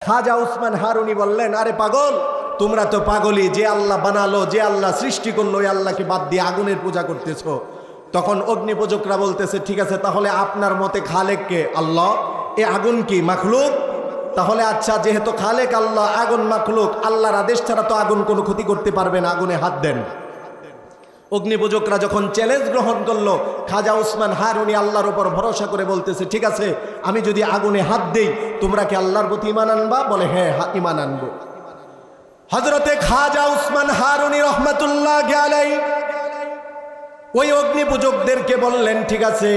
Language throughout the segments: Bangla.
খাজা উসমান হারুনি বললেন, আরে পাগল, তোমরা তো পাগলই, যে আল্লাহ বানালো, যে আল্লাহ সৃষ্টি করলো, ওই আল্লাহকে বাদ দিয়ে আগুনের পূজা করতেছো। তখন অগ্নি পূজকরা বলতেছে, ঠিক আছে, তাহলে আপনার মতে খালেক কে? আল্লাহ। এ আগুন কি মাখলুক? তাহলে আচ্ছা, যেহেতু খালেক আল্লাহ, আগুন মাখলুক, আল্লাহর আদেশ ছাড়া তো আগুন কোনো ক্ষতি করতে পারবে না, আগুনে হাত দেন। অগ্নিপূজকরা যখন চ্যালেঞ্জ গ্রহণ করলো, খাজা উসমান হারুনি আল্লাহর উপর ভরসা করে বলতেছে, ঠিক আছে, আমি যদি আগুনে হাত দেই, তোমরা কি আল্লাহর প্রতি ঈমান আনবা? বলে, হ্যাঁ, ঈমান আনবো। হযরতে খাজা উসমান হারুনি রহমাতুল্লাহ আলাইহি ওই অগ্নিপূজকদেরকে বললেন, ঠিক আছে,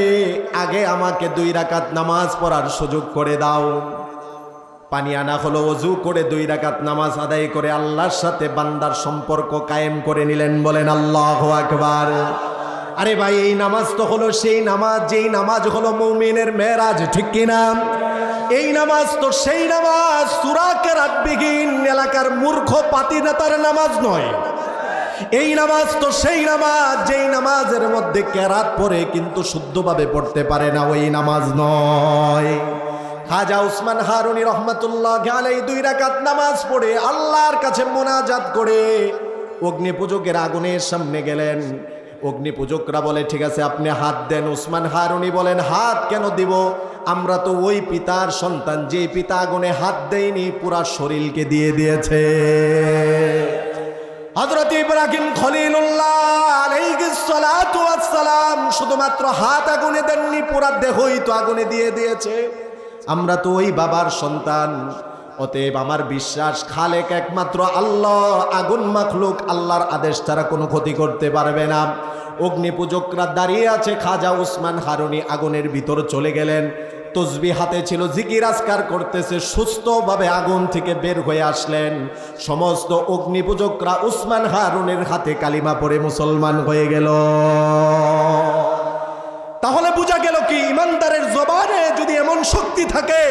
আগে আমাকে 2 রাকাত নামাজ পড়ার সুযোগ করে দাও। পানি আনা হলো, ওযু করে 2 রাকাত নামাজ আদায় করে আল্লাহর সাথে বান্দার সম্পর্ক কায়েম করে নিলেন। বলেন আল্লাহু আকবার। আরে ভাই, এই নামাজ তো হলো সেই নামাজ, যেই নামাজ হলো মুমিনের মেরাজ, ঠিক কিনা? এই নামাজ তো সেই নামাজ, সূরা কেরাতবিহীন এলাকার মূর্খ পাতি নেতার নামাজ নয়। এই নামাজ তো সেই নামাজ, যেই নামাজের মধ্যে কেরাত পড়ে কিন্তু শুদ্ধভাবে পড়তে পারে না, ওই নামাজ নয়। খাজা উসমান হারুনি রহমাতুল্লাহ আলাইহি 2 রাকাত নামাজ পড়ে আল্লাহর কাছে মোনাজাত করে অগ্নিপূজকের আগুনের সামনে গেলেন। অগ্নিপূজকরা বলে, ঠিক আছে, আপনি হাত দেন। উসমান হারুনি বলেন, হাত কেন দিব? আমরা তো ওই পিতার সন্তান, যে পিতা আগুনে হাত দেয়নি, পুরা শরীরকে দিয়ে দিয়েছে। হযরত ইব্রাহিম খলিলুল্লাহ আলাইহিস সালাতু ওয়াস সালাম শুধুমাত্র হাত আগুনে দেননি, পুরা দেহই তো আগুনে দিয়ে দিয়েছে। আমরা তো ওই বাবার সন্তান। অতএব আমার বিশ্বাস, খালেক একমাত্র আল্লাহ, আগুন মাখলুক, আল্লাহর আদেশ ছাড়া কোনো ক্ষতি করতে পারবে না। অগ্নিপূজকরা দাঁড়িয়ে আছে, খাজা উসমান হারুনি আগুনের ভিতর চলে গেলেন। তসবিহ হাতে ছিল, জিকির আজকার করতেছে, সুস্থভাবে আগুন থেকে বের হয়ে আসলেন। সমস্ত অগ্নিপূজকরা উসমান হারুনের হাতে কালিমা পড়ে মুসলমান হয়ে গেল। তাহলে বোঝা গেল কি, ইমানদারের জবানে যদি এমন শক্তি থাকে,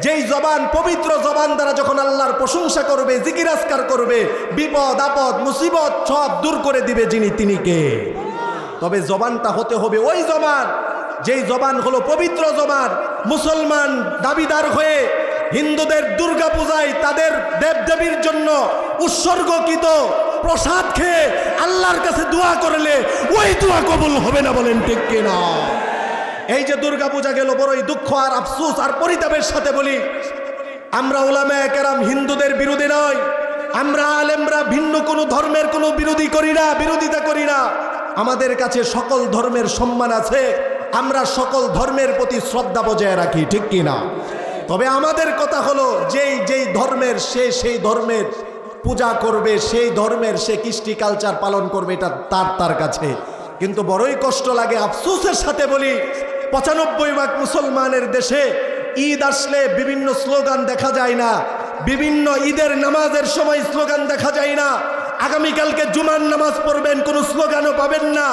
যেই জবান, পবিত্র জবান দ্বারা যখন আল্লাহর প্রশংসা করবে, জিকির আজকার করবে, বিপদ আপদ মুসিবত সব দূর করে দিবে যিনি, তিনি কে? তবে জবানটা হতে হবে ওই জবান, যেই জবান হলো পবিত্র জবান। মুসলমান দাবিদার হয়ে হিন্দুদের দুর্গা পূজায় তাদের দেবদেবীর জন্য উৎসর্গকৃত প্রসাদ খেয়ে আল্লাহর কাছে দোয়া করলে ওই দোয়া কবুল হবে না। বলেন ঠিক কিনা? এই যে দুর্গা পূজা গেল, বড়ই দুঃখ আর আফসোস আর পরিতাপের সাথে বলি, আমরা উলামায়ে কেরাম হিন্দুদের বিরোধী নয়, আমরা আলেমরা ভিন্ন কোনো ধর্মের কোনো বিরোধিতা করি না। আমাদের কাছে সকল ধর্মের সম্মান আছে, আমরা সকল ধর্মের প্রতি শ্রদ্ধা বজায় রাখি, ঠিক কিনা? তবে আমাদের কথা হলো, যেই ধর্মের সেই ধর্মের পূজা করবে, সেই ধর্মের সে কৃষ্টি কালচার পালন করবে, এটা তার কাছে। কিন্তু বড়ই কষ্ট লাগে, আফসোসের সাথে বলি, 95 ভাগ মুসলমানের দেশে ঈদ আসলে বিভিন্ন স্লোগান দেখা যায় না, বিভিন্ন ঈদের নামাজের সময় স্লোগান দেখা যায় না। আগামীকালকে জুমার নামাজ পড়বেন, কোনো স্লোগানও পাবেন না।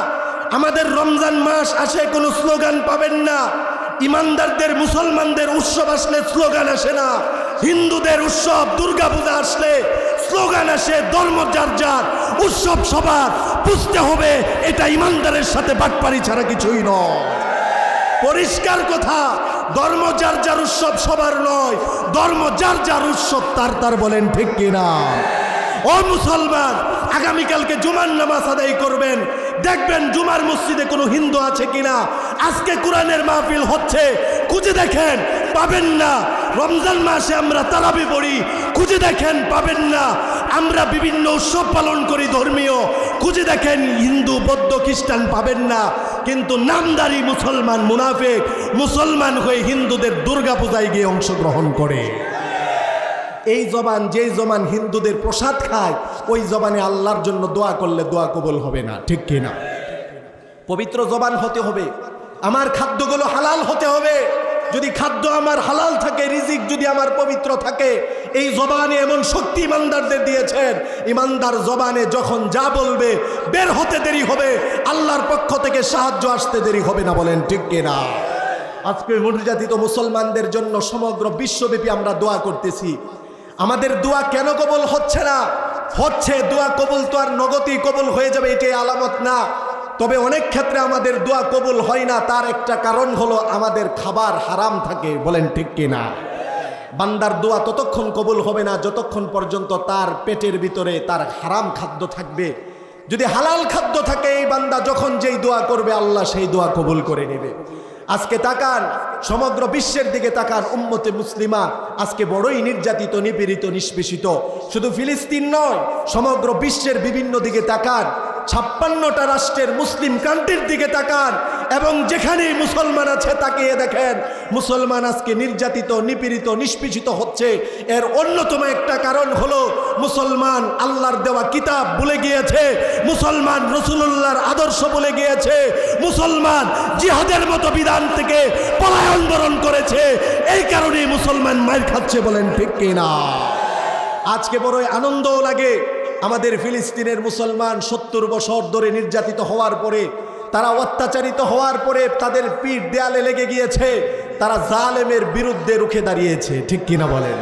আমাদের রমজান মাস আসে, কোনো স্লোগান পাবেন না। ইমানদারদের, মুসলমানদের উৎসব আসলে স্লোগান আসে না। হিন্দুদের উৎসব দুর্গা পূজা আসলে স্লোগান আসে। ধর্ম যার যার, উৎসব সবার। বুঝতে হবে, এটা ইমানদারের সাথে বাটপারি ছাড়া কিছুই নয়। পরিষ্কার কথা, ধর্ম যার যার, উৎসব সবার নয়। ধর্ম যার যার, উৎসব তার। বলেন ঠিক কিনা? ও মুসলমান, আগামীকালকে জুমার নামাজ আদায় করবেন, দেখবেন জুমার মসজিদে কোনো হিন্দু আছে কিনা। আজকে কোরআনের মাহফিল হচ্ছে, খুঁজে দেখেন, পাবেন না। রমজান মাসে আমরা তারাবি পড়ি, খুঁজে দেখেন, পাবেন না। আমরা বিভিন্ন উৎসব পালন করি ধর্মীয়, খুঁজে দেখেন, হিন্দু বৌদ্ধ খ্রিস্টান পাবেন না। কিন্তু নামদারি মুসলমান, মুনাফিক মুসলমান হয়ে হিন্দুদের দুর্গা পূজায় গিয়ে অংশগ্রহণ করে। এই জবান, যেই জবান হিন্দুদের প্রসাদ খায়, ওই জবানে আল্লাহর জন্য দোয়া করলে দোয়া কবুল হবে না, ঠিক কিনা? পবিত্র জবান হতে হবে, আমার খাদ্যগুলো হালাল হতে হবে। যদি খাদ্য আমার হালাল থাকে, রিজিক যদি আমার পবিত্র থাকে, এই জবানে এমন শক্তি ইমানদারদের দিয়েছেন, ইমানদার জবানে যখন যা বলবে বের হতে দেরি হবে, আল্লাহর পক্ষ থেকে সাহায্য আসতে দেরি হবে না। বলেন ঠিক কিনা? আজকে নির্যাতিত মুসলমানদের জন্য সমগ্র বিশ্বব্যাপী আমরা দোয়া করতেছি। আমাদের দোয়া কেন কবুল হচ্ছে না? হচ্ছে, দোয়া কবুল তো আর নগদই কবুল হয়ে যাবে এটাই আলামত না। তবে অনেক ক্ষেত্রে আমাদের দোয়া কবুল হয় না, তার একটা কারণ হলো আমাদের খাবার হারাম থাকে। বলেন ঠিক কিনা? বান্দার দোয়া ততক্ষণ কবুল হবে না যতক্ষণ পর্যন্ত তার পেটের ভিতরে তার হারাম খাদ্য থাকবে। যদি হালাল খাদ্য থাকে এই বান্দা যখন যেই দোয়া করবে আল্লাহ সেই দোয়া কবুল করে নেবে। আজকে তাকান, সমগ্র বিশ্বের দিকে তাকান, উম্মতে মুসলিমা আজকে বড়ই নির্যাতিত, নিপীড়িত, নিষ্পেষিত। শুধু ফিলিস্তিন নয়, সমগ্র বিশ্বের বিভিন্ন দিকে তাকান, 56টা রাষ্ট্রের মুসলিম কান্ট্রির দিকে তাকান এবং যেখানেই মুসলমান আছে তাকিয়ে দেখেন মুসলমান আজকে নির্যাতিত, নিপীড়িত, নিষ্পেষিত হচ্ছে। এর অন্যতম একটা কারণ হলো মুসলমান আল্লাহর দেওয়া কিতাব ভুলে গিয়েছে, মুসলমান রাসূলুল্লাহর আদর্শ ভুলে গিয়েছে, মুসলমান জিহাদের মতো বিধান থেকে পলায়ন বরণ করেছে। এই কারণেই মুসলমান মার খাচ্ছে, বলেন ঠিক কিনা? আজকে বড়ই আনন্দও লাগে আমাদের ফিলিস্তিনের মুসলমান 70 বছর ধরে নির্যাতিত হওয়ার পরে, তারা অত্যাচারিত হওয়ার পরে তাদের পিঠ দেয়ালে লেগে গিয়েছে, তারা জালেমের বিরুদ্ধে রুখে দাঁড়িয়েছে, ঠিক কিনা বলেন?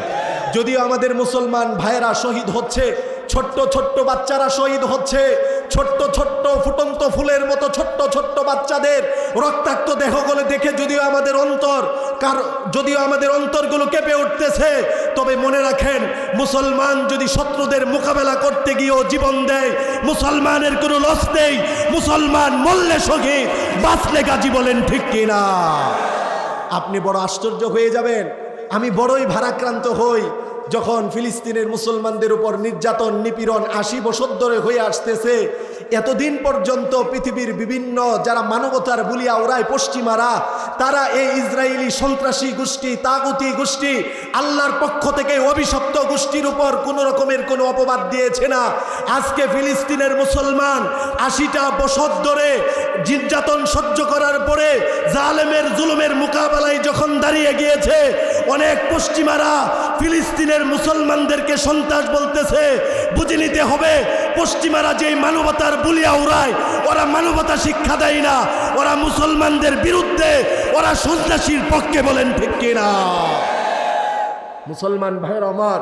যদিও আমাদের মুসলমান ভাইয়েরা শহীদ হচ্ছে, ছোট্ট ছোট্ট বাচ্চারা শহীদ হচ্ছে, ছোট্ট ছোট্ট ফুটন্ত ফুলের মতো ছোট্ট ছোট্ট বাচ্চাদের রক্তাক্ত দেহগুলো দেখে যদিও আমাদের অন্তরগুলো কেঁপে উঠতেছে, তবে মনে রাখেন মুসলমান যদি শত্রুদের মোকাবেলা করতে গিয়েও জীবন দেয়, মুসলমানের কোনো লস নেই। মুসলমান মরলে শহীদ, বাঁচলে গাজী, বলেন ঠিক কিনা? আপনি বড় আশ্চর্য হয়ে যাবেন, আমি বড়ই ভারাক্রান্ত হই যখন ফিলিস্তিনের মুসলমানদের উপর নির্যাতন, নিপীড়ন 80 বছর ধরে হয়ে আসতেছে। এতদিন পর্যন্ত পৃথিবীর বিভিন্ন যারা মানবতার বুলিয়া ওরাই পশ্চিমারা, তারা এই ইসরায়েলি সন্ত্রাসী গোষ্ঠী, তাগুতি গোষ্ঠী, আল্লাহর পক্ষ থেকে অভিশপ্ত গোষ্ঠীর উপর কোনো রকমের কোনো অপবাদ দিয়েছে না। আজকে ফিলিস্তিনের মুসলমান 80টা বছর ধরে নির্যাতন সহ্য করার পরে জালেমের জুলুমের মোকাবেলায় যখন দাঁড়িয়ে গিয়েছে, অনেক পশ্চিমারা ফিলিস্তিনের মুসলমানদেরকে সন্ত্রাস বলতেছে। বুঝে নিতে হবে, পশ্চিমারা যেই মানবতার বুলিয়া উড়ায়, ওরা মানবতা শিক্ষা দেয় না, ওরা মুসলমানদের বিরুদ্ধে, ওরা সন্ত্রাসীর পক্ষে, বলেন ঠিক কিনা? মুসলমান ভাইয়ের আমার,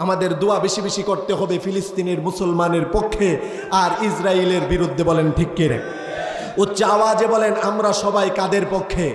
আমাদের দোয়া বেশি বেশি করতে হবে ফিলিস্তিনের মুসলমানের পক্ষে আর ইসরায়েলের বিরুদ্ধে, বলেন ঠিক কিনা? উচ্চ আওয়াজে বলেন, আমরা সবাই কাদের পক্ষে?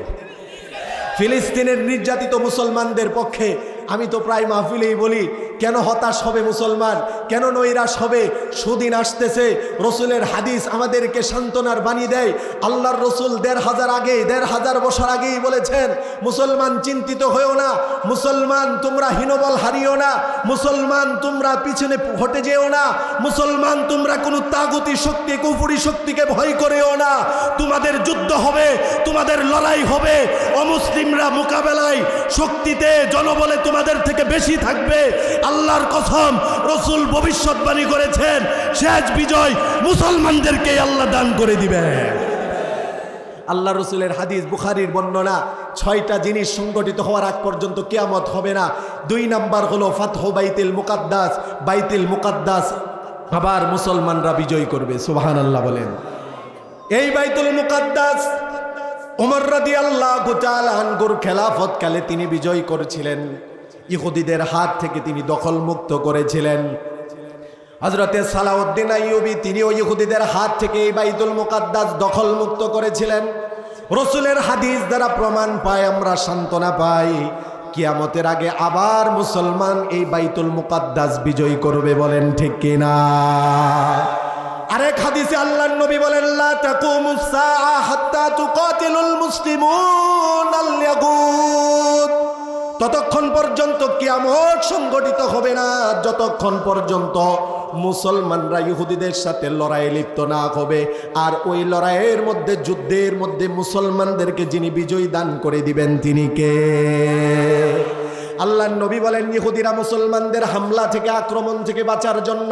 ফিলিস্তিনের নির্যাতিত মুসলমানদের পক্ষে। আমি তো প্রায় মাহফিলেই বলি, কেন হতাশ হবে মুসলমান, কেন নৈরাশ হবে? সুদিন আসতেছে, রসুলের হাদিস আমাদেরকে সান্ত্বনার বাণী দেয়। আল্লাহর রসুল 1500 বছর আগেই বলেছেন, মুসলমান চিন্তিত হয়েও না, মুসলমান তোমরা হীনবল হারিও না, মুসলমান তোমরা পিছনে হটে যেও না, মুসলমান তোমরা কোনো তাগুতি শক্তি, কুফরি শক্তিকে ভয় করেও না। তোমাদের যুদ্ধ হবে, তোমাদের লড়াই হবে, অমুসলিমরা মোকাবেলায় শক্তিতে, জনবলে তোমাদের থেকে বেশি থাকবে। আল্লাহর কসম, রসুল ভবিষ্যৎবাণী করেছেন, শেষ বিজয় মুসলমানদেরকে আল্লাহ দান করে দিবেন। আল্লাহ রসুলের হাদিস, বুখারীর বর্ণনা, 6টা জিনিস সংগঠিত হওয়ার আগ পর্যন্ত কিয়ামত হবে না। 2 নাম্বার হলো ফাতহু বাইতুল মুকাদ্দাস, বাইতুল মুকাদ্দাস আবার মুসলমানরা বিজয় করবে, সুবহানাল্লাহ বলেন। এই বাইতুল মুকাদ্দাস ওমর রাদিয়াল্লাহু তাআলা আনহুর খেলাফতকালে তিনি বিজয় করেছিলেন, ইহুদিদের হাত থেকে তিনি দখলমুক্ত করেছিলেন। হযরতে সালাউদ্দিন আইয়ুবী তিনিও ইহুদিদের হাত থেকে এই বাইতুল মুকাদ্দাস দখলমুক্ত করেছিলেন। রসুলের হাদিস দ্বারা প্রমাণ পাই, আমরা সান্ত্বনা পাই, কিয়ামতের আগে আবার মুসলমান এই বাইতুল মুকাদ্দাস বিজয় করবে, বলেন ঠিক কিনা? আরেক হাদিসে আল্লাহর নবী বলেন, লা তাকুমুস সাআ হাত্তা তুকাতিলুল মুসলিমুন আল ইয়াগুত। ততক্ষণ পর্যন্ত কিয়ামত সংগঠিত হবে না যতক্ষণ পর্যন্ত মুসলমানরা ইহুদিদের সাথে লড়াইয়ে লিপ্ত না হবে। আর ওই লড়াইয়ের মধ্যে, যুদ্ধের মধ্যে মুসলমানদেরকে যিনি বিজয় দান করে দিবেন তিনি কে? আল্লাহর নবী বলেন, ইহুদিরা মুসলমানদের হামলা থেকে, আক্রমণ থেকে বাঁচার জন্য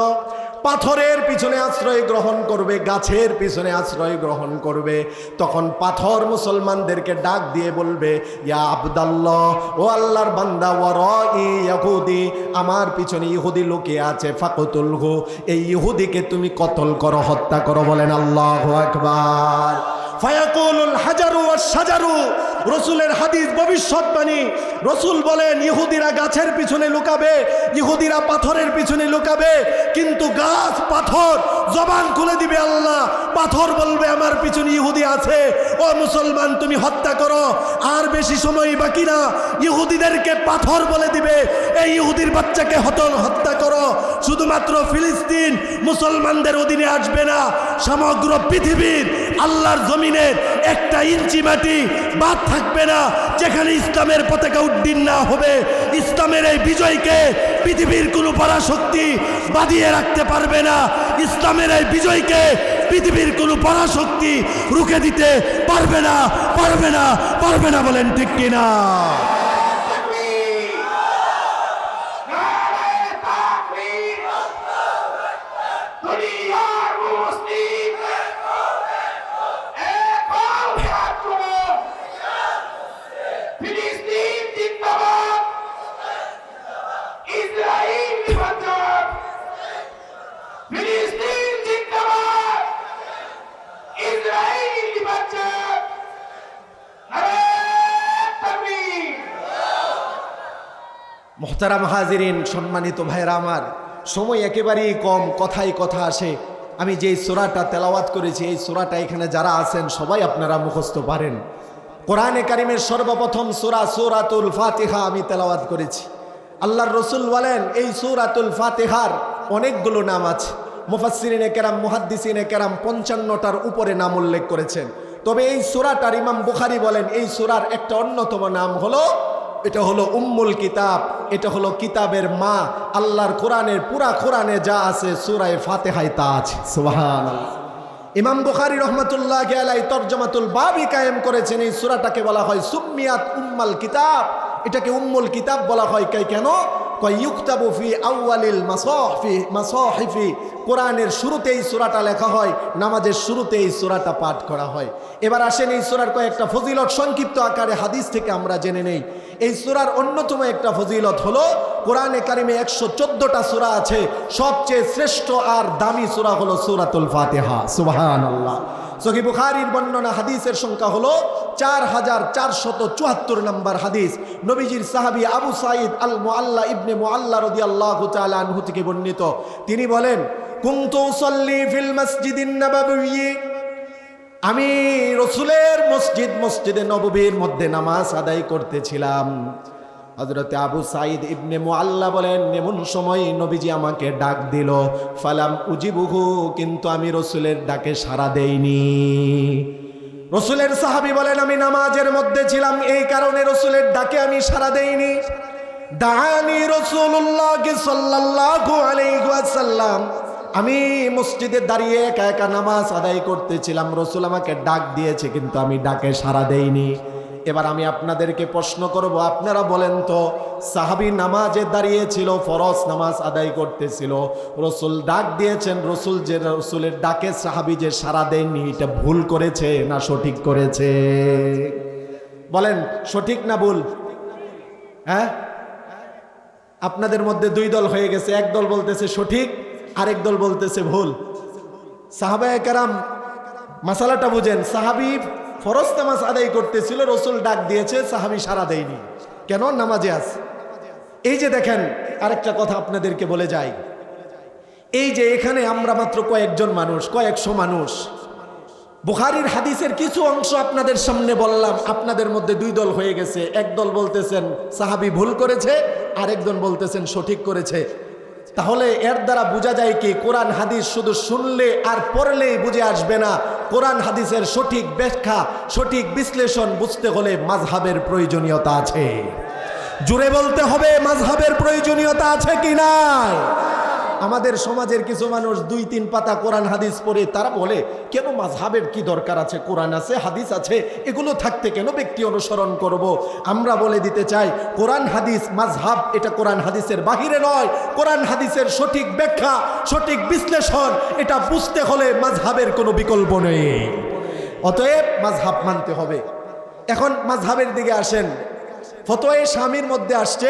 পাথরের পিছনে আশ্রয় গ্রহণ করবে, গাছের পিছনে আশ্রয় গ্রহণ করবে। তখন পাথর মুসলমানদেরকে ডাক দিয়ে বলবে, ইয়া আবদাল্লাহ, ও আল্লাহর বান্দা, ওয়ারাই ইহুদি, আমার পিছনে ইহুদি লুকিয়ে আছে, ফাকতুলহু, এই ইহুদিকে তুমি কতল করো, হত্যা করো, বলেন আল্লাহু আকবার। ফায়াকুলুল হাজারু ওয়াশ শাজারু, রসুলের হাদিস ভবিষ্যৎবাণী। রসুল বলেন ইহুদিরা গাছের পিছনে লুকাবে, ইহুদিরা পাথরের পিছনে লুকাবে, কিন্তু গাছ পাথর জবান খুলে দিবে আল্লাহ। পাথর বলবে আমার পিছনে ইহুদি আছে, ও মুসলমান তুমি হত্যা করো। আর বেশি সময় বাকি না, ইহুদিদেরকে পাথর বলে দিবে, এই ইহুদির বাচ্চাকে হত্যা করো। শুধুমাত্র ফিলিস্তিন মুসলমানদের অধীনে আসবে না, সমগ্র পৃথিবীর আল্লাহর জমিনের 1 ইঞ্চি মাটি বাদ থাকবে না যেখানে ইসলামের পতাকা উড্ডীন না হবে। ইসলামের এই বিজয়কে পৃথিবীর কোনো পরাশক্তি বাঁধিয়ে রাখতে পারবে না। ইসলামের এই বিজয়কে পৃথিবীর কোনো পরাশক্তি রুখে দিতে পারবে না, পারবে না, পারবে না। বলেন ঠিক কিনা? মোহতারাম হাজিরিন, সম্মানিত ভাইরা আমার, সময় একেবারেই কম, কথাই কথা আসে। আমি যেই সূরাটা তেলাওয়াত করেছি, এই সূরাটা এখানে যারা আছেন সবাই আপনারা মুখস্থ পারেন। কোরআনে কারিমের সর্বপ্রথম সূরা সূরাতুল ফাতিহা আমি তেলাওয়াত করেছি। আল্লাহর রসুল বলেন এই সূরাতুল ফাতিহার অনেকগুলো নাম আছে। মুফাসসিরিনে কেরাম, মুহাদ্দিসিনে কেরাম 55টার উপরে নাম উল্লেখ করেছেন। তবে এই সূরাটার ইমাম বুখারী বলেন এই সূরার একটা অন্যতম নাম হলো, এটা হলো উম্মুল কিতাব, এটা হলো কিতাবের মা। আল্লাহর কোরআনের পুরা কোরআনে যা আছে সূরায়ে ফাতিহায় তা আছে। সুবহানাল্লাহ। ইমাম বুখারী রহমাতুল্লাহি আলাইহি তরজমাতুল বাবি কায়েম করেছেন এই সূরাটাকে বলা হয় সুম্মিয়াত উম্মাল কিতাব। এটাকে উম্মুল কিতাব বলা হয় কেন? কয় ইউকতাবু ফি আউয়ালিল মাসাহিফি, কোরআনের শুরুতে এই সূরাটা লেখা হয়, নামাজের শুরুতে এই সূরাটা পাঠ করা হয়। এবার আসেন এই সূরার কয়েকটা ফজিলত সংক্ষিপ্ত আকারে হাদিস থেকে আমরা জেনে নেই। এই সূরার অন্যতম একটা ফজিলত হলো কোরআনে কারিমে 114টা সূরা আছে, সবচেয়ে শ্রেষ্ঠ আর দামি সূরা হলো সূরাতুল ফাতিহা। সুবহানাল্লাহ। সহিহ বুখারীর বর্ণনা হাদিসের সংখ্যা হলো 4474 নম্বর হাদিস। নবীজির সাহাবী আবু সাঈদ আল মুআল্লা ইবনে মুআল্লা রাদিয়াল্লাহু তাআলা আনহু থেকে বর্ণিত, তিনি বলেন কুনতু উসাল্লি ফিল মসজিদিন নববী, আমি রাসূলের মসজিদে নববীর মধ্যে নামাজ আদায় করতেছিলাম। হযরতে আবু সাঈদ ইবনে মুআল্লা বলেন এমন সময় নবীজি আমাকে ডাক দিল, ফালাম উজিবুহু, কিন্তু আমি রাসূলের ডাকে সাড়া দেইনি। রাসূলের সাহাবী বলেন আমি নামাজের মধ্যে ছিলাম, এই কারণে রাসূলের ডাকে আমি সাড়া দেইনি। দাআনি রাসূলুল্লাহ সাল্লাল্লাহু আলাইহি ওয়াসাল্লাম, আমি মসজিদে দাঁড়িয়ে একা একা নামাজ আদায় করতেছিলাম, রাসূল আমাকে ডাক দিয়েছে কিন্তু আমি ডাকে সাড়া দেইনি। এবার আমি আপনাদেরকে প্রশ্ন করব, আপনারা বলেন তো, সাহাবী নামাজে দাঁড়িয়েছিল, ফরজ নামাজ আদায় করতেছিল, রাসূল ডাক দিয়েছেন, রাসূলের ডাকে সাহাবী যে সাড়া দেননি, এটা ভুল করেছে না সঠিক করেছে? বলেন সঠিক না ভুল? হ্যাঁ, আপনাদের মধ্যে দুই দল হয়ে গেছে, এক দল বলতেছে সঠিক, আরেক দল বলতেছে ভুল। সাহাবায়ে কেরাম মাসালাটা বুঝেন, সাহাবী ফরজ নামাজ আদায় করতেছিল, রাসূল ডাক দিয়েছে, সাহাবী সাড়া দেয়নি, কেন? নামাজে আছে। এই যে দেখেন, আরেকটা কথা আপনাদেরকে বলে যাই, এই যে এখানে আমরা মাত্র কয়েকজন মানুষ, কয়েকশো মানুষ, বুখারীর হাদিসের কিছু অংশ আপনাদের সামনে বললাম, আপনাদের মধ্যে দুই দল হয়ে গেছে, এক দল বলতেছেন সাহাবী ভুল করেছে, আরেকজন বলতেছেন সঠিক করেছে। তাহলে এর দ্বারা বোঝা যায় কি, কোরআন হাদিস শুধু শুনলে আর পড়লেই বুঝে আসবে না। কোরআন হাদিসের সঠিক ব্যাখ্যা, সঠিক বিশ্লেষণ বুঝতে হলে মাযহাবের প্রয়োজনীয়তা আছে। জুড়ে বলতে হবে, মাযহাবের প্রয়োজনীয়তা আছে কি নাই? আমাদের সমাজের কিছু মানুষ 2-3 পাতা কোরআন হাদিস পড়ে তারা বলে কেন মাযহাবের কি দরকার আছে, কোরআন আছে হাদিস আছে, এগুলো থাকতে কেন ব্যক্তি অনুসরণ করব? আমরা বলে দিতে চাই, কোরআন হাদিস মাযহাব এটা কোরআন হাদিসের বাহিরে নয়। কোরআন হাদিসের সঠিক ব্যাখ্যা, সঠিক বিশ্লেষণ এটা বুঝতে হলে মাযহাবের কোনো বিকল্প নেই। অতএব মাযহাব মানতে হবে। এখন মাযহাবের দিকে আসেন। ফতোয়া শামীর মধ্যে আসছে,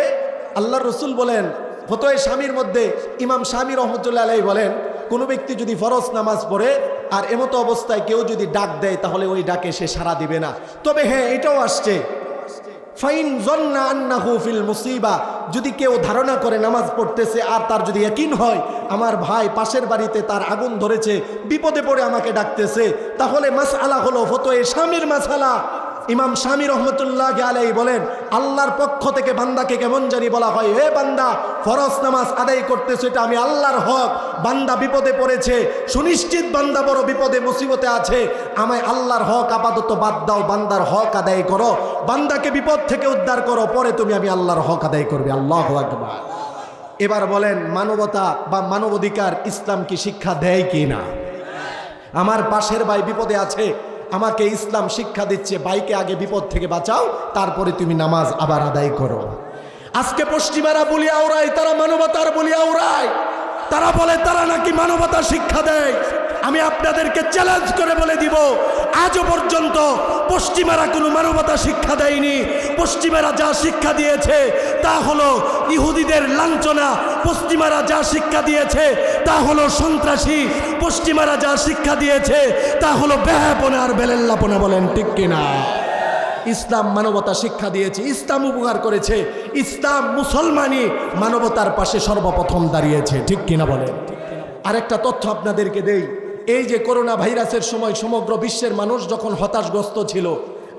আল্লাহর রাসূল বলেন, ফতোয়া শামীর মধ্যে ইমাম শামী রহমতুল্লাহ আলাইহি বলেন, কোনো ব্যক্তি যদি ফরজ নামাজ পড়ে আর এমতো অবস্থায় কেউ যদি ডাক দেয় তাহলে ওই ডাকে সে সাড়া দিবে না। তবে হ্যাঁ, এটাও আসছে, ফাইন জন্না আন্নাহু ফিল মুসিবা, যদি কেউ ধারণা করে নামাজ পড়তেছে আর তার যদি ইয়াকিন হয় আমার ভাই পাশের বাড়িতে তার আগুন ধরেছে, বিপদে পড়ে আমাকে ডাকতেছে, তাহলে মাসআলা হলো ফতোয়ে স্বামীর মাসআলা। ইমাম শামী রহমতুল্লাহ আলাইহি বলেন, আল্লাহর পক্ষ থেকে বান্দাকে কেমন জানি বলা হয়, হে বান্দা ফরজ নামাজ আদায় করতেছে, এটা আমি আল্লাহর হক, বান্দা বিপদে পড়েছে, সুনিশ্চিত বান্দা বড় বিপদে মুসিবতে আছে, আমায় আল্লাহর হক আপাতত বাদ দাও, বান্দার হক আদায় করো, বান্দাকে বিপদ থেকে উদ্ধার করো, পরে তুমি আমি আল্লাহর হক আদায় করবে। আল্লাহু আকবার। এবার বলেন, মানবতা বা মানবাধিকার ইসলাম কি শিক্ষা দেয় কি না? আমার পাশের ভাই বিপদে আছে, আমাকে ইসলাম শিক্ষা দিচ্ছে ভাইকে আগে বিপদ থেকে বাঁচাও, তারপরে তুমি নামাজ আবার আদায় করো। আজকে পশ্চিমারা বলিয়া ওরাই, তারা মানবতার বলিয়া ওরাই, তারা বলে তারা নাকি মানবতা শিক্ষা দেয়। আমি আপনাদেরকে চ্যালেঞ্জ করে বলে দিব, আজও পর্যন্ত পশ্চিমারা কোনো মানবতা শিক্ষা দেয়নি। পশ্চিমারা যা শিক্ষা দিয়েছে তা হলো ইহুদিদের লাঞ্ছনা, পশ্চিমারা যা শিক্ষা দিয়েছে তা হলো সন্ত্রাসী, পশ্চিমারা যা শিক্ষা দিয়েছে তা হলো বেহাপনা আর বেলেল্লাপনা। বলেন ঠিক কিনা? ইসলাম মানবতা শিক্ষা দিয়েছে, ইসলাম উপকার করেছে, ইসলাম মুসলমানই মানবতার পাশে সর্বপ্রথম দাঁড়িয়েছে। ঠিক কিনা বলেন? আরেকটা তথ্য আপনাদেরকে দেই, এই যে করোনা ভাইরাসের সময় সমগ্র বিশ্বের মানুষ যখন হতাশগ্রস্ত ছিল,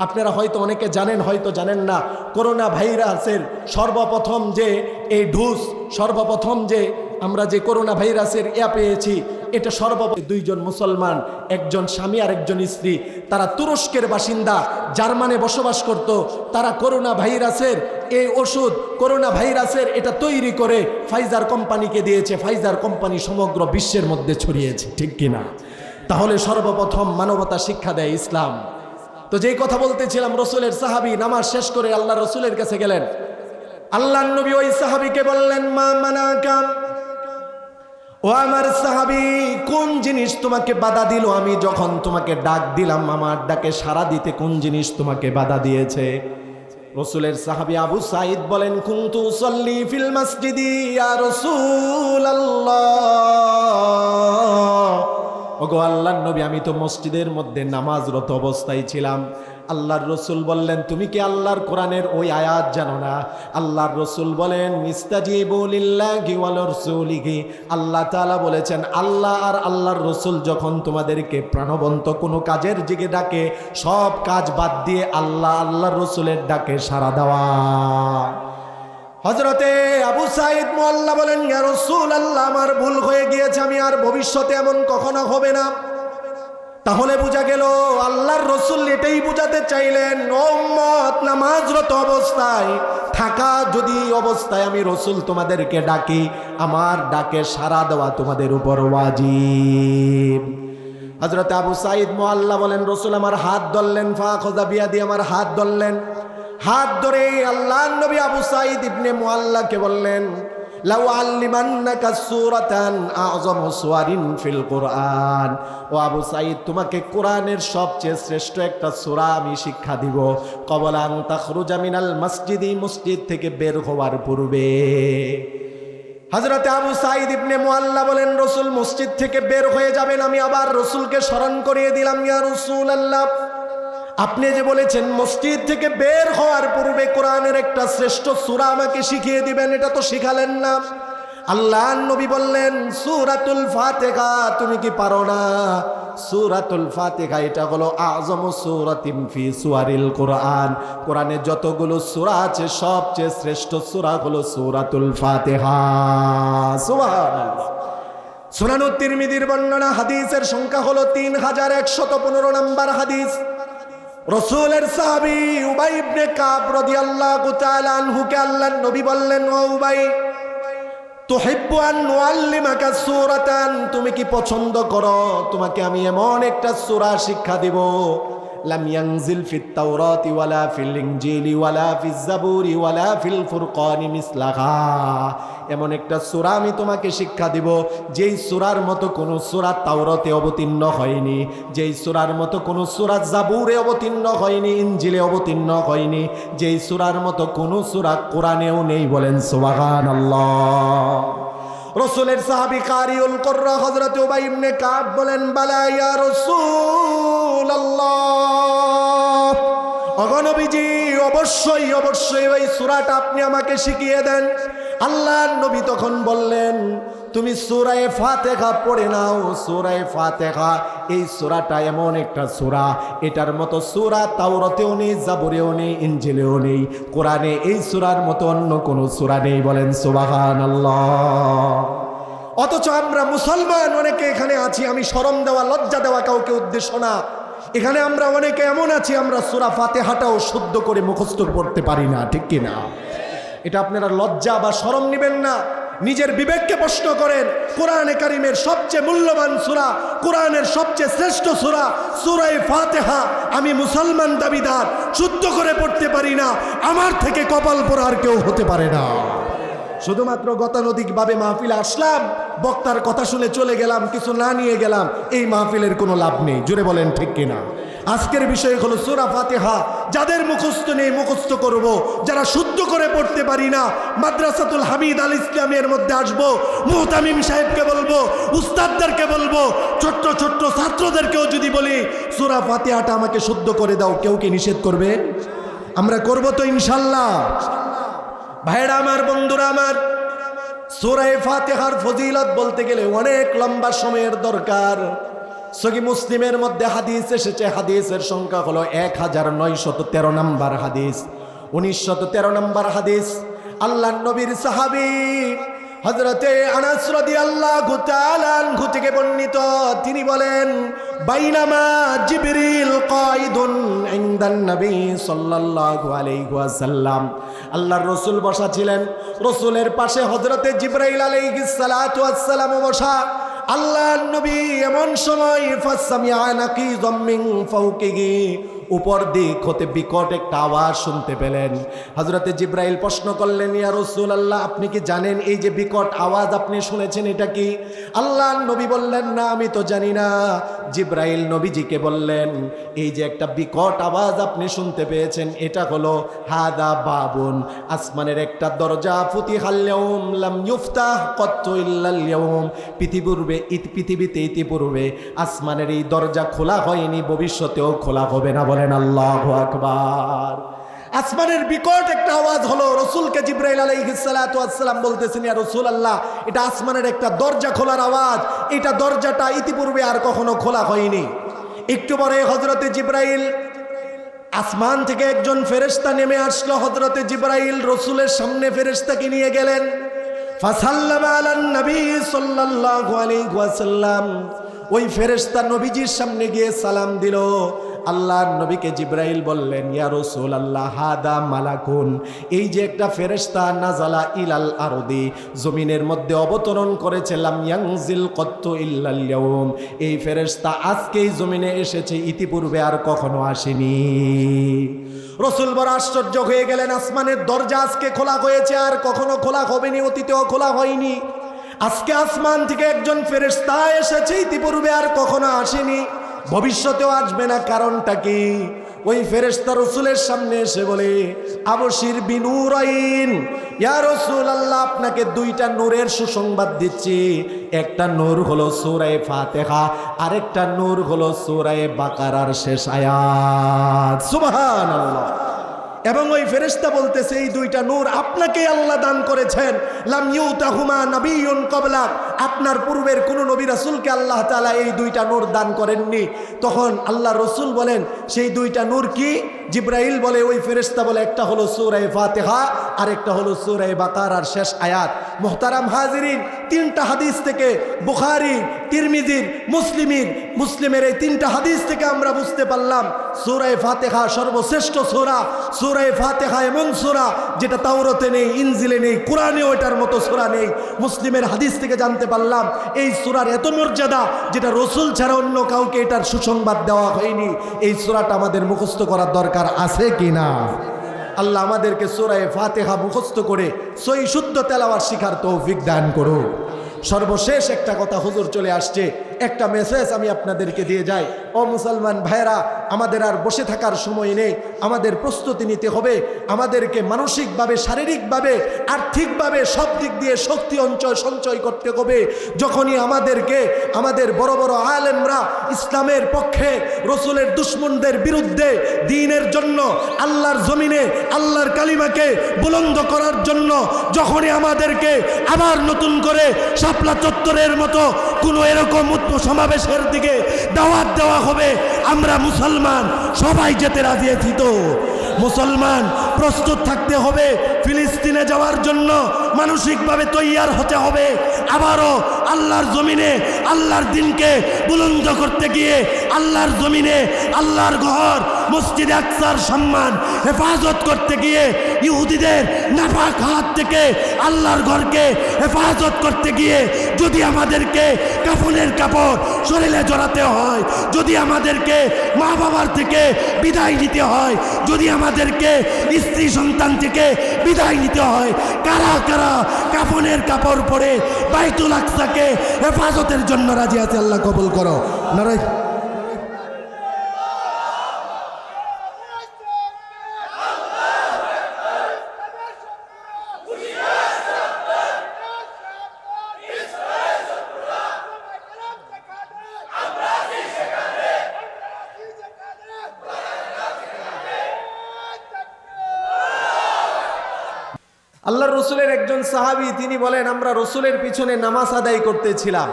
আপনারা হয়তো অনেকে জানেন, হয়তো জানেন না, করোনা ভাইরাসের সর্বপ্রথম যে এই ডোজ, সর্বপ্রথম যে আমরা যে করোনা ভাইরাসের পেয়েছি, এটা সর্বপ্রথম দুইজন মুসলমান, একজন স্বামী আর একজন স্ত্রী, তারা তুরস্কের বাসিন্দা, জার্মানে বসবাস করত। তারা করোনা ভাইরাসের এই ওষুধ, করোনা ভাইরাসের এটা তৈরি করে ফাইজার কোম্পানিকে দিয়েছে, ফাইজার কোম্পানি সমগ্র বিশ্বের মধ্যে ছড়িয়েছে। ঠিক কিনা? তাহলে সর্বপ্রথম মানবতা শিক্ষা দেয় ইসলাম। তো যেই কথা বলতেছিলাম, রসুলের সাহাবী নামাজ শেষ করে আল্লাহ রসুলের কাছে গেলেন। আল্লাহ নবী ওই সাহাবীকে বললেন, মা মানাকা, ও আমার সাহাবী, কোন জিনিস তোমাকে বাধা দিল? আমি যখন তোমাকে ডাক দিলাম, আমার ডাকে সাড়া দিতে কোন জিনিস তোমাকে বাধা দিয়েছে? রসুলের সাহাবী আবু সাঈদ বলেন, কুনতু উসাল্লি ফিল মসজিদি ইয়া রাসূলুল্লাহ, ওগো আল্লাহর নবী, আমি তো মসজিদের মধ্যে নামাজরত অবস্থায় ছিলাম। আল্লাহর রসুল বললেন, তুমি কি আল্লাহর কোরআনের ওই আয়াত জানো না? আল্লাহর রসুল বলেন, ইস্তাজিবু লিল্লাহি ওয়া লিরাসূলিহি, আল্লাহ তাআলা বলেছেন, আল্লাহ আর আল্লাহর রসুল যখন তোমাদেরকে প্রাণবন্ত কোনো কাজের দিকে ডাকে, সব কাজ বাদ দিয়ে আল্লাহ আল্লাহর রসুলের ডাকে সাড়া দেওয়া। হযরতে আবু সাঈদ মুআল্লা বলেন, ইয়া রাসূলুল্লাহ, আমার ভুল হয়ে গিয়েছে, আমি আর ভবিষ্যতে এমন কখনো হবে না। তাহলে বোঝা গেল আল্লাহর রসুল এটাই বুঝাতে চাইলেন, ও উম্মত, নামাজরত অবস্থায় থাকা যদি অবস্থায় আমি রসুল তোমাদেরকে ডাকি, আমার ডাকে সাড়া দেওয়া তোমাদের উপর ওয়াজিব। হযরত আবু সাঈদ মুআল্লা বলেন, রসুল আমার হাত ধরলেন, ফাখাযা বিয়াদি, আমার হাত ধরলেন, হাত ধরে আল্লাহর নবী আবু সাঈদ ইবনে মুআল্লাকে বললেন, লাউ আল্লিমান্নাকা সূরাতান আযম সুওয়ারিন ফিল কুরআন, ও আবু সাঈদ, তোমাকে কোরআনের সবচেয়ে শ্রেষ্ঠ একটা সূরা আমি শিক্ষা দিব, ক্বাবলা আন তাখরুজা মিনাল মসজিদি, মসজিদ থেকে বের হওয়ার পূর্বে। হযরত আবু সাঈদ ইবনে মুআল্লা বলেন, রাসূল মসজিদ থেকে বের হয়ে যাবেন, আমি আবার রাসূলকে স্মরণ করিয়ে দিলাম, ইয়া রাসূলুল্লাহ, আপনি যে বলেছেন মসজিদ থেকে বের হওয়ার পূর্বে কোরআনের একটা শ্রেষ্ঠ সূরা আমাকে শিখিয়ে দিবেন, এটা তো শিখালেন না। আল্লাহর নবী বললেন, সূরাতুল ফাতিহা, তুমি কি পারো না? সূরাতুল ফাতিহা এটা হলো আযম সূরাতিন ফি সুওয়ারিল কুরআন, কোরআনে যতগুলো সূরা আছে সবচেয়ে শ্রেষ্ঠ সূরা হলো সূরাতুল ফাতিহা। সুবহানাল্লাহ। সুনানুত তিরমিজির বর্ণনা, হাদিসের সংখ্যা হলো 3115 নম্বর হাদিস। রসুলের সাহাবী উবাই ইবনে কাব রাদিয়াল্লাহু তাআলা আনহুকে আল্লাহর নবী বললেন, ও উবাই, তুহিব্বু আন নুআল্লিমাকা সূরাতান, তুমি কি পছন্দ করো তোমাকে আমি এমন একটা সূরা শিক্ষা দিব, লাম ইয়ানজিল ফিত তাওরাতি ওয়ালা ফিল ইনজিলি ওয়ালা ফিজ জাবুরি ওয়ালা ফিল ফুরকানি মিসলাহা, এমন একটা সূরা আমি তোমাকে শিক্ষা দিব যেই সূরার মতো কোনো সূরা তাওরাতে অবতীর্ণ হয়নি, যেই সূরার মতো কোনো সূরা জাবুরে অবতীর্ণ হয়নি, ইনজিলে অবতীর্ণ হয়নি, যেই সূরার মতো কোনো সূরা কোরআনেও নেই। বলেন সুবহানাল্লাহ। রসুলের সাহাবী কারিউল কুররা হযরত উবাই ইবনে কাব বলেন, বালা ইয়া রাসূলুল্লাহ, নবীজি অবশ্যই অবশ্যই ওই সূরাটা আপনি আমাকে শিখিয়ে দেন। আল্লাহর নবী তখন বললেন, তুমি সূরা ফাতিহা পড়ে নাও। সূরা ফাতিহা এই সূরাটা এমন একটা সূরা, এটার মতো সূরা তাওরাতেও নেই, জাবুরেও নেই, ইনজিলেও নেই, কোরআনে এই সূরার মতো অন্য কোনো সূরা নেই। বলেন সুবহানাল্লাহ। অথচ আমরা মুসলমান অনেকে এখানে আছি, আমি শরম দেওয়া লজ্জা দেওয়া কাউকে উদ্দেশ্য না, এখানে আমরা অনেকে এমন আছি আমরা সূরা ফাতিহাটাও শুদ্ধ করে মুখস্থ করতে পারি না, ঠিক কি না? এটা আপনারা লজ্জা বা শরম নেবেন না, নিজের বিবেককে প্রশ্ন করেন। কোরআনে কারিমের সবচেয়ে মূল্যবান সূরা, কোরআনের সবচেয়ে শ্রেষ্ঠ সূরা সূরা ফাতিহা আমি মুসলমান দাবিদার, শুদ্ধ করে পড়তে পারি না, আমার থেকে কপাল পোড়া আর কেউ হতে পারে না। শুধুমাত্র গতানুগতিকভাবে মাহফিলে আসলাম, বক্তার কথা শুনে চলে গেলাম, কিছু না নিয়ে গেলাম, এই মাহফিলের কোনো লাভ নেই। জোরে বলেন ঠিক কিনা? আজকের বিষয় হলো সূরা ফাতিহা। যাদের মুখস্থ নেই মুখস্থ করব, যারা শুদ্ধ করে পড়তে পারি না মাদ্রাসাতুল হামিদ আল ইসলামের মধ্যে আসবো, মুহতামিম সাহেবকে বলবো, উস্তাদদেরকে বলবো, ছোট্ট ছোট্ট ছাত্রদেরকেও যদি বলি সূরা ফাতিহাটা আমাকে শুদ্ধ করে দাও, কেউ কি নিষেধ করবে? আমরা করব তো ইনশাল্লাহ। ভাইরা আমার, বন্ধুরা আমার, সূরা ফাতিহার ফজিলত বলতে গেলে অনেক লম্বা সময়ের দরকার। সহিহ মুসলিমের মধ্যে হাদিস এসেছে, হাদিসের সংখ্যা হলো 1913 নম্বর হাদিস, 1913 নম্বর হাদিস। আল্লাহর নবীর সাহাবী হযরতে আনাস রাদিয়াল্লাহু তাআলা আনহু থেকে বর্ণিত, তিনি বলেন, বাইনামা জিবরিল কায়িদুন ইনদান নবী সাল্লাল্লাহু আলাইহি ওয়াসাল্লাম, আল্লাহর রাসূল বসা ছিলেন, রাসূলের পাশে হযরতে জিবরাইল আলাইহিস সালাতু ওয়াস সালাম বসা। আল্লাহর নবী এমন সময় ফাসামিআ নাকিযাম মিন ফাওকিহি, উপর দিক হতে বিকট একটা আওয়াজ শুনতে পেলেন। হযরতে জিবরাইল প্রশ্ন করলেন, ইয়া রাসূলুল্লাহ, আপনি কি জানেন এই যে বিকট আওয়াজ আপনি শুনেছেন এটা কি? আল্লাহর নবী বললেন, না আমি তো জানি না। জিবরাইল নবীজিকে বললেন, এই যে একটা বিকট আওয়াজ আপনি শুনতে পেয়েছেন, এটা হলো হাদা বাবুন, আসমানের একটা দরজা, ফুতিহাল ইয়াউম লাম ইফতাহ ক্বাত্তু ইল্লাল ইয়াউম, পৃথিবীতে ইতিপূর্বে আসমানের এই দরজা খোলা হয়নি, ভবিষ্যতেও খোলা হবে না। বলেন আল্লাহু আকবার। আসমানের বিকট একটা আওয়াজ হলো, রাসূলকে জিবরাইল আলাইহিস সালাতু ওয়াস সালাম বলতেছেন, ইয়া রাসূলুল্লাহ, এটা আসমানের একটা দরজা খোলার আওয়াজ, এটা দরজাটা ইতিপূর্বে আর কখনো খোলা হয়নি। একটু পরে হযরতে জিবরাইল, আসমান থেকে একজন ফেরেশতা নেমে আসলো। হযরতে জিবরাইল রাসূলের সামনে ফেরেশতাকে নিয়ে গেলেন। ফাসাল্লামা আলান নবী সাল্লাল্লাহু আলাইহি ওয়াসাল্লাম, ওই ফেরেশতা নবীজির সামনে গিয়ে সালাম দিল। আল্লাহর নবীকে জিবরাইল বললেন, ইয়া রাসূলুল্লাহ, হাদা মালাকুন, এই যে একটা ফেরেশতা নাজালা ইলাল আরদি, জমিনের মধ্যে অবতরণ করেছে, লাম ইয়ানজিল ক্বাত্তু ইল্লাল ইয়াউম, এই ফেরেশতা আজকেই জমিনে এসেছে, ইতিপূর্বে আর কখনো আসেনি। রাসূল বড় আশ্চর্য হয়ে গেলেন, আসমানের দরজা আজকে খোলা হয়েছে, আর কখনো খোলা হবে না, অতীতেও খোলা হয়নি। আজকে আসমান থেকে একজন ফেরেশতা এসেছে, ইতিপূর্বে আর কখনো আসেনি, ভবিষ্যতেও আসবে না। কারণটা কি? ওই ফেরেশতা রাসূলের সামনে এসে বলে, আবশির বিনুরাইন, ইয়া রাসূলুল্লাহ, আপনাকে দুইটা নূরের সুসংবাদ দিচ্ছি। একটা নূর হলো সূরা ফাতিহা, আরেকটা নূর হলো সূরা বাকারার শেষ আয়াত। সুবহানাল্লাহ। এবং ওই ফেরেশতা বলতেছে, এই দুইটা নূর আপনাকে আল্লাহ দান করেছেন, লাম ইউতাহুমা নবিয়্যুন ক্বাবলাক, আপনার পূর্বের কোন নবী রাসূলকে আল্লাহ তাআলা এই দুইটা নূর দান করেননি। তখন আল্লাহ রাসূল বলেন, সেই দুইটা নূর কি? জিবরাইল বলে, ওই ফেরেশতা বলে, একটা হলো সূরা ফাতিহা, আর একটা হলো সূরা বাকারার শেষ আয়াত। মুহতারাম হাজিরিন, তিনটা হাদিস থেকে, বুখারী, তিরমিজির, মুসলিমের এই তিনটা হাদিস থেকে আমরা বুঝতে পারলাম সূরা ফাতিহা সর্বশ্রেষ্ঠ সূরা। সূরা ফাতিহা এমন সূরা যেটা তাওরাতে নেই, ইনজিলে নেই, কোরআনেও এটার মতো সূরা নেই। মুসলিমের হাদিস থেকে জানতে পারলাম এই সূরার এত মর্যাদা, যেটা রাসূল ছাড়া অন্য কাউকে এটার সুসংবাদ দেওয়া হয়নি। এই সূরাটা আমাদের মুখস্থ করার দরকার আছে কিনা? আল্লাহ আমাদেরকে সূরা ফাতিহা মুখস্থ করে সহি শুদ্ধ তেলাওয়াত শিখার তৌফিক দান করুন। সর্বশেষ একটা কথা, হুজুর চলে আসছে, একটা মেসেজ আমি আপনাদেরকে দিয়ে যাই। ও মুসলমান ভাইরা, আমাদের আর বসে থাকার সময় নেই, আমাদের প্রস্তুতি নিতে হবে। আমাদেরকে মানসিকভাবে, শারীরিকভাবে, আর্থিকভাবে সব দিক দিয়ে শক্তি সঞ্চয় করতে হবে। যখনই আমাদের বড় বড় আলেমরা ইসলামের পক্ষে, রসুলের দুশমনদের বিরুদ্ধে, দ্বীনের জন্য, আল্লাহর জমিনে আল্লাহর কালিমাকে বুলন্দ করার জন্য যখনই আমাদেরকে আবার নতুন করে শাপলা চত্বরের মতো কোনো এরকম সমাবেশের দিকে দাওয়াত দেওয়া হবে, আমরা মুসলমান সবাই যেতে রাজি আছি। তো মুসলমান প্রস্তুত থাকতে হবে ফিলিস্তিনে যাওয়ার জন্য, মানসিকভাবে তৈয়ার হতে হবে। আবারও আল্লাহর জমিনে আল্লাহর দিনকে বুলন্দ করতে গিয়ে, আল্লাহর জমিনে আল্লাহর ঘর মসজিদে আকসার সম্মান হেফাজত করতে গিয়ে, ইহুদিদের নাপাক হাত থেকে আল্লাহর ঘরকে হেফাজত করতে গিয়ে যদি আমাদেরকে কাফনের কাপড় শরীরে জড়াতে হয়, যদি আমাদেরকে মা বাবার থেকে বিদায় নিতে হয়, যদি আমাদেরকে স্ত্রী সন্তান থেকে বিদায় নিতে হয়, কারা কারা কাফনের কাপড় পরে বাইতুল আকসাকে হেফাজতের জন্য রাজি আছে? আল্লাহ কবুল করো। নারায় আল্লাহর রসুলের একজন সাহাবী, তিনি বলেন, আমরা রসুলের পিছনে নামাজ আদায় করতেছিলাম।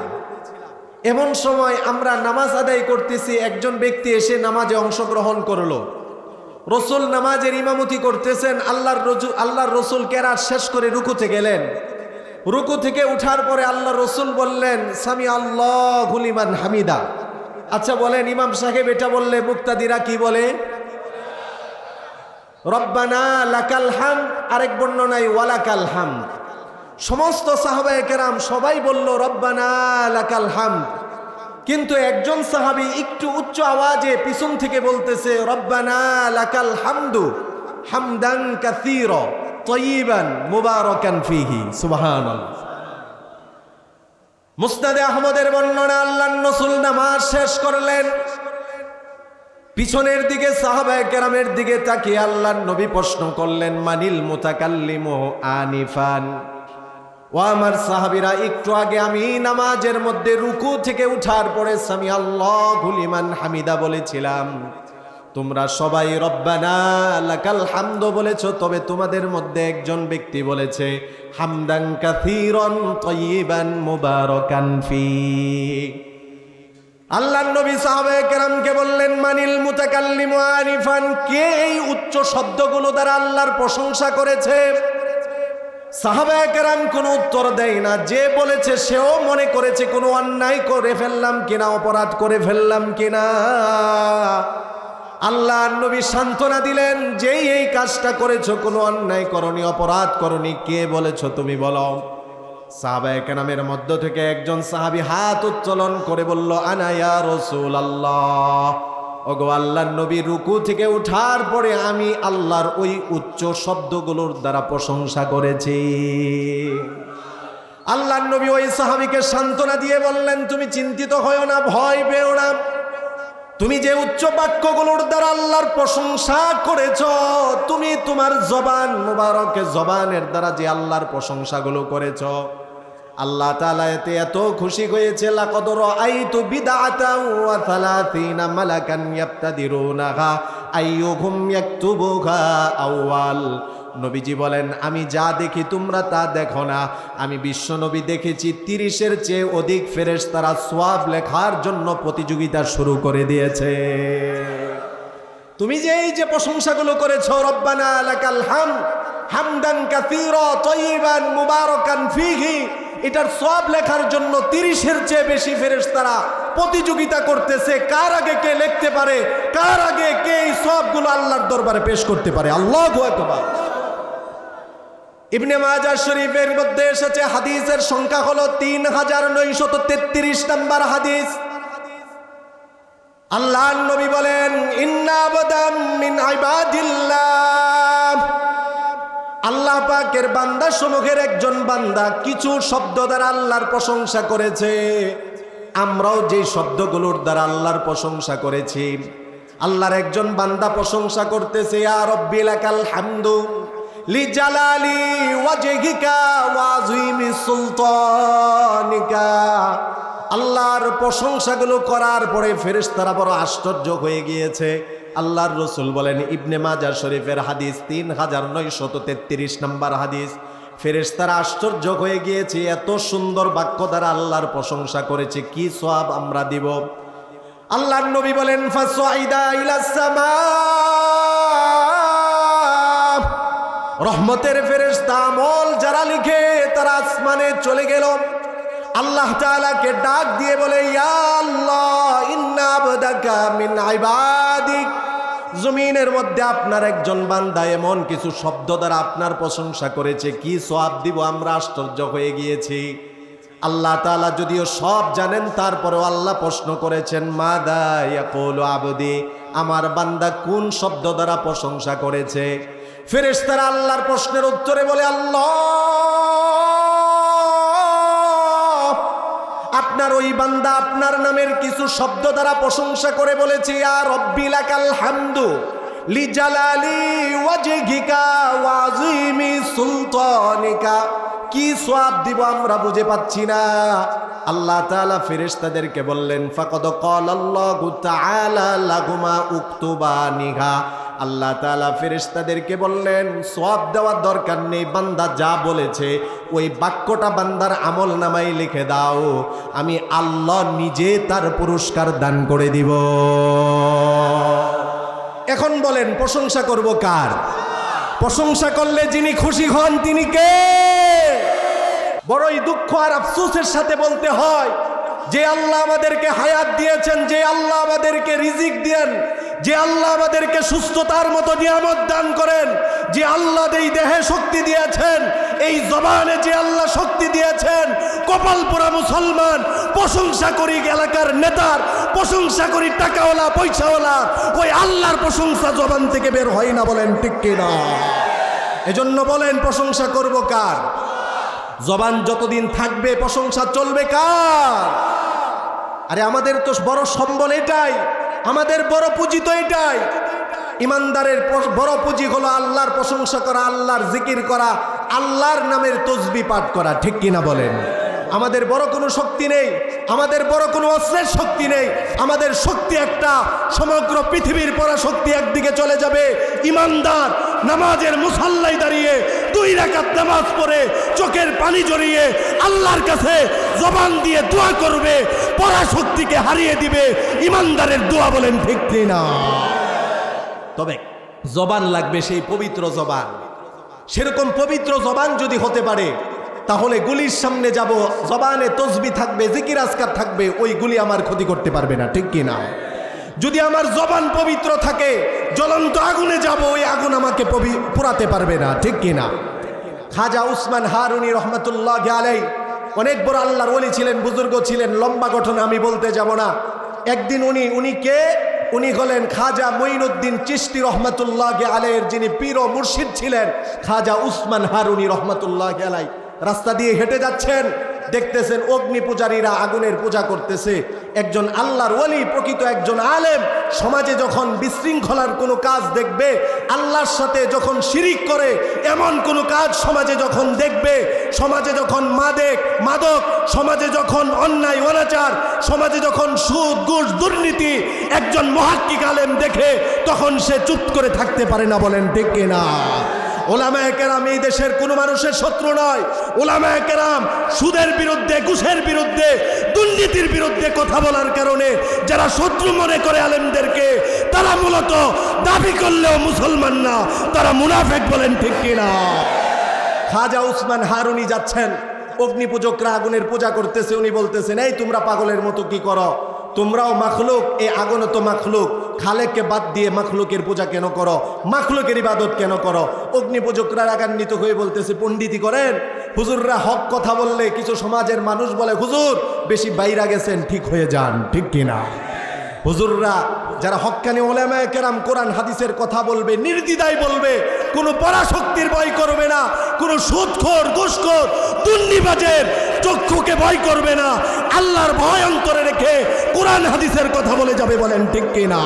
এমন সময় আমরা নামাজ আদায় করতেছি, একজন ব্যক্তি এসে নামাজে অংশগ্রহণ করলো। রসুল নামাজের ইমামতি করতেছেন। আল্লাহর রসুল কেরাত শেষ করে রুকুতে গেলেন। রুকু থেকে উঠার পরে আল্লাহর রসুল বললেন, সামি আল্লাহু লিমান হামিদা। আচ্ছা বলেন, ইমাম সাহেব এটা বললে মুক্তাদিরা কি বলে? রব্বানা লাকাল হামদ। আরেক বর্ণনায় ওয়ালাকাল হামদ। সমস্ত সাহাবায়ে কেরাম সবাই বলল রব্বানা লাকাল হামদ, কিন্তু একজন সাহাবী একটু উচ্চ আওয়াজে পিছন থেকে বলতেছে রব্বানা লাকাল হামদু হামদান কাসীরা তাইয়িবান মুবারাকান ফীহি। সুবহানাল্লাহ। মুসনাদে আহমদের বর্ণনা, আল্লাহর রাসূল নামাজ শেষ করলেন, পিছনের দিকে সাহাবায়ে কেরামের দিকে তাকিয়ে আল্লাহর নবী প্রশ্ন করলেন, মানিল মুতাকাল্লিমু আনিফান। ও আমার সাহাবীরা, একটু আগে আমি নামাজের মধ্যে রুকু থেকে উঠার পরে সামি আল্লাহু লিমান হামিদা বলেছিলাম, তোমরা সবাই রব্বানা লাকাল হামদ বলেছো, তবে তোমাদের মধ্যে একজন ব্যক্তি বলেছে হামদান কাসীরান তাইয়িবান মুবারাকান ফী। আল্লাহর নবী সাহাবায়ে কেরামকে বললেন, মানিল মুতাকাল্লিমু আনিফান, কে এই উচ্চ শব্দগুলো দ্বারা আল্লাহর প্রশংসা করেছে? সাহাবায়ে কেরাম কোনো উত্তর দেয় না। যে বলেছে সেও মনে করেছে কোনো অন্যায় করে ফেললাম কিনা, অপরাধ করে ফেললাম কিনা। আল্লাহর নবী সান্ত্বনা দিলেন, যেই এই কাজটা করেছো কোনো অন্যায় করনি, অপরাধ করনি, কে বলেছো তুমি বলো। সাহাবায়ে কেরামের মধ্য থেকে একজন সাহাবী হাত উত্তোলন করে বলল, আনা ইয়া রাসূলুল্লাহ। ওগো আল্লাহর নবী, রুকু থেকে উঠার পরে আমি আল্লাহর ওই উচ্চ শব্দগুলোর দ্বারা প্রশংসা করেছি। আল্লাহর নবী ওই সাহাবীকে সান্ত্বনা দিয়ে বললেন, তুমি চিন্তিত হয়ো না, ভয় পেও না। তুমি যে উচ্চ বাক্যগুলোর দ্বারা আল্লাহর প্রশংসা করেছ, তুমি তোমার জবান মুবারকে জবানের দ্বারা যে আল্লাহর প্রশংসাগুলো করেছ, আল্লাহ তাআলা এতে এত খুশি হয়েছে, লাকাদ রাআইতু বিদআতান ওয়া 30 মালাকান ইয়াবতাদিরুনাহা আইয়ুহুম ইয়াকতুবুহা আউয়াল। নবীজি বলেন, আমি যা দেখি তোমরা তা দেখো না। আমি বিশ্ব নবী দেখেছি 30-এর চেয়ে অধিক ফেরেশতারা সওয়াব লেখার জন্য প্রতিযোগিতা শুরু করে দিয়েছে। তুমি যে এই যে প্রশংসাগুলো করেছো, রব্বানা লাকাল হামদ হামদান কাসীরা তাইয়িবান মুবারাকান ফীহি, এটার সওয়াব লেখার জন্য 30-এর চেয়ে বেশি ফেরেশতারা প্রতিযোগিতা করতেছে, কার আগে কে লিখতে পারে, কার আগে কে এই সওয়াবগুলো আল্লাহর দরবারে পেশ করতে পারে। আল্লাহু আকবার। ইবনে মাজাহ শরীফের মধ্যে এসেছে, হাদিসের সংখ্যা হলো 3933 নম্বর হাদিস। আল্লাহর নবী বলেন, ইন্না আবদাম মিন ইবাদিল্লাহ, আল্লাহ পাকের বান্দা সমূহের একজন বান্দা কিছু শব্দ দ্বারা আল্লাহর প্রশংসা করেছে। আমরাও যেই শব্দগুলোর দ্বারা আল্লাহর প্রশংসা করেছি, আল্লাহর একজন বান্দা প্রশংসা করতেছে, ইয়া রব্বি লাকাল হামদু লিজালালি ওয়াজহিকা ওয়া আযীমি সুলতানিকা। আল্লাহর প্রশংসাগুলো করার পরে ফেরেশতারা বড় আশ্চর্য হয়ে গিয়েছে। আল্লাহর রাসূল বলেন, ইবনে মাজাহ শরীফের হাদিস 3933 নম্বর হাদিস, ফেরেশতারা আশ্চর্য হয়ে গিয়েছে, এত সুন্দর বাক্য দ্বারা আল্লাহর প্রশংসা করেছে, কি সওয়াব আমরা দিব। আল্লাহর নবী বলেন, ফাসাইদা ইলাস সামা, রহমতের ফেরেশতা আমল যারা লিখে তারা আসমানে চলে গেল। আল্লাহ তাআলাকে ডাক দিয়ে বলে, ইয়া আল্লাহ, ইন্না আবদাকা মিন ইবাদিক, জমিনের মধ্যে আপনার একজন বান্দা এমন কিছু শব্দ দ্বারা আপনার প্রশংসা করেছে, কি সওয়াব দিব আমরা আশ্চর্য হয়ে গিয়েছি। আল্লাহ তাআলা যদিও সব জানেন, তারপরেও আল্লাহ প্রশ্ন করেছেন, মাদা ইয়াকুলু আবদি, আমার বান্দা কোন শব্দ দ্বারা প্রশংসা করেছে। ফেরেশতারা আল্লাহর প্রশ্নের উত্তরে বলে, আল্লাহ, আপনার ওই বান্দা আপনার নামের কিছু শব্দ দ্বারা প্রশংসা করে বলেছে, ইয়া রব্বি লাকাল হামদু লিজালালি ওয়াজহিকা ওয়া আযীমি সুলতানিকা। কি সওয়াব দিব আমরা বুঝে পাচ্ছি না। আল্লাহ তাআলা ফেরেশতাদেরকে বললেন, ফাকাদ ক্বালাল্লাহু তাআলা লাহুমা উকতুবানিহা। আল্লাহ তাআলা ফেরেশতাদেরকে বললেন, সওয়াব দেওয়ার দরকার নেই, বান্দা যা বলেছে ওই বাক্যটা বান্দার আমল নামায় লিখে দাও, আমি আল্লাহ নিজে তার পুরস্কার দান করে দিব। এখন বলেন, প্রশংসা করব কার? প্রশংসা করলে যিনি খুশি হন তিনি কে? বড়ই দুঃখ আর আফসোসের সাথে বলতে হয়, যে আল্লাহ আমাদেরকে হায়াত দিয়েছেন, যে আল্লাহ আমাদেরকে রিজিক দেন, যে আল্লাহ আমাদেরকে সুস্থতার মতো নিয়ামত দান করেন, যে আল্লাহ এই দেহে শক্তি দিয়েছেন, এই জবানে যে আল্লাহ শক্তি দিয়েছেন, কপাল পোড়া মুসলমান প্রশংসা করি এলাকার নেতার, প্রশংসা করি টাকাওয়ালা পয়সাওয়ালা, ওই আল্লাহর প্রশংসা জবান থেকে বের হয় না। বলেন ঠিক কিনা? এজন্য বলেন, প্রশংসা করব কার? জবান যতদিন থাকবে প্রশংসা চলবে কার? আরে আমাদের তো বড় সম্বল এটাই, আমাদের বড় পুঁজি তো এটাই। ইমানদারের বড় পুঁজি হলো আল্লাহর প্রশংসা করা, আল্লাহর জিকির করা, আল্লাহর নামের তসবিহ পাঠ করা। ঠিক কিনা বলেন? আমাদের বড় কোনো শক্তি নেই, আমাদের বড় কোনো অস্ত্রের শক্তি নেই। আমাদের শক্তি একটা, সমগ্র পৃথিবীর পরাশক্তি একদিকে চলে যাবে। ইমানদার নামাজের মুসাল্লায় দাঁড়িয়ে 2 রাকাত নামাজ পড়ে চোখের পানি জড়িয়ে আল্লাহর কাছে জবান দিয়ে দোয়া করবে, পরাশক্তিকে হারিয়ে দিবে ইমানদারের দোয়া। বলেন ঠিক না? তবে জবান লাগবে সেই পবিত্র জবান। সেরকম পবিত্র জবান যদি হতে পারে, তাহলে গুলির সামনে যাব, জবানে তসবিহ থাকবে, জিকির আজকার থাকবে, ওই গুলি আমার ক্ষতি করতে পারবে না। ঠিক কি না? যদি আমার জবান পবিত্র থাকে, জ্বলন্ত আগুনে যাব, ওই আগুন আমাকে পোড়াতে পারবে না। ঠিক কি না? খাজা উসমান হারুনি রহমতুল্লাহ আলাইহি অনেক বড় আল্লাহর ওলি ছিলেন, বুজুর্গ ছিলেন, লম্বা ঘটনা আমি বলতে যাব না। একদিন উনি কে? উনি হলেন খাজা মঈনুদ্দিন চিশতি রহমতুল্লাহ আলাইহির যিনি পীর ও মুর্শিদ ছিলেন, খাজা উসমান হারুনি রহমতুল্লাহ আলাইহি। রাস্তা দিয়ে হেঁটে যাচ্ছেন, দেখতেছেন অগ্নি পূজারীরা আগুনের পূজা করতেছে। একজন আল্লাহর ওলি, প্রকৃত একজন আলেম, সমাজে যখন বিশৃঙ্খলার কোনো কাজ দেখবে, আল্লাহর সাথে যখন শিরিক করে এমন কোনো কাজ সমাজে যখন দেখবে, সমাজে যখন মাদক, সমাজে যখন অন্যায় অনাচার, সমাজে যখন সুদ ঘুষ দুর্নীতি একজন মুহাক্কিক আলেম দেখে, তখন সে চুপ করে থাকতে পারে না। বলেন ঠিক কিনা? ওলামায়ে কেরাম এই দেশের কোনো মানুষের শত্রু নয়। ওলামায়ে কেরাম সুদের বিরুদ্ধে, ঘুষের বিরুদ্ধে, দুর্নীতির বিরুদ্ধে কথা বলার কারণে যারা শত্রু মনে করে আলেমদেরকে, তারা মূলত দাবি করলেও মুসলমান না, তারা মুনাফিক। বলেন ঠিক কিনা? খাজা উসমান হারুনি যাচ্ছেন, অগ্নি পূজকরা আগুনের পূজা করতেছে। উনি বলতেছেন, এই তোমরা পাগলের মতো কি করো? তোমরাও মাখলুক, এই আগুন তো মাখলুক, খালেককে বাদ দিয়ে মাখলুকের পূজা কেন করো? মাখলুকের ইবাদত কেন করো? অগ্নি পূজকরা রাগান্বিত হয়ে বলতেছে, পণ্ডিতি করেন? হুজুররা হক কথা বললে কিছু সমাজের মানুষ বলে, হুজুর বেশি বাইরা গেছেন, ঠিক হয়ে যান। ঠিক কিনা? হুজুররা যারা হক্কানি ওলামায়ে কেরাম কোরআন হাদিসের কথা বলবে, নির্দ্বিধায় বলবে, কোনো পরাশক্তির ভয় করবে না, কোনো সুদখোর, ঘুষখোর, দুর্নীতিবাজের চক্ষুকে ভয় করবে না, আল্লাহর ভয় অন্তরে রেখে কোরআন হাদিসের কথা বলে যাবে। বলেন ঠিক কিনা?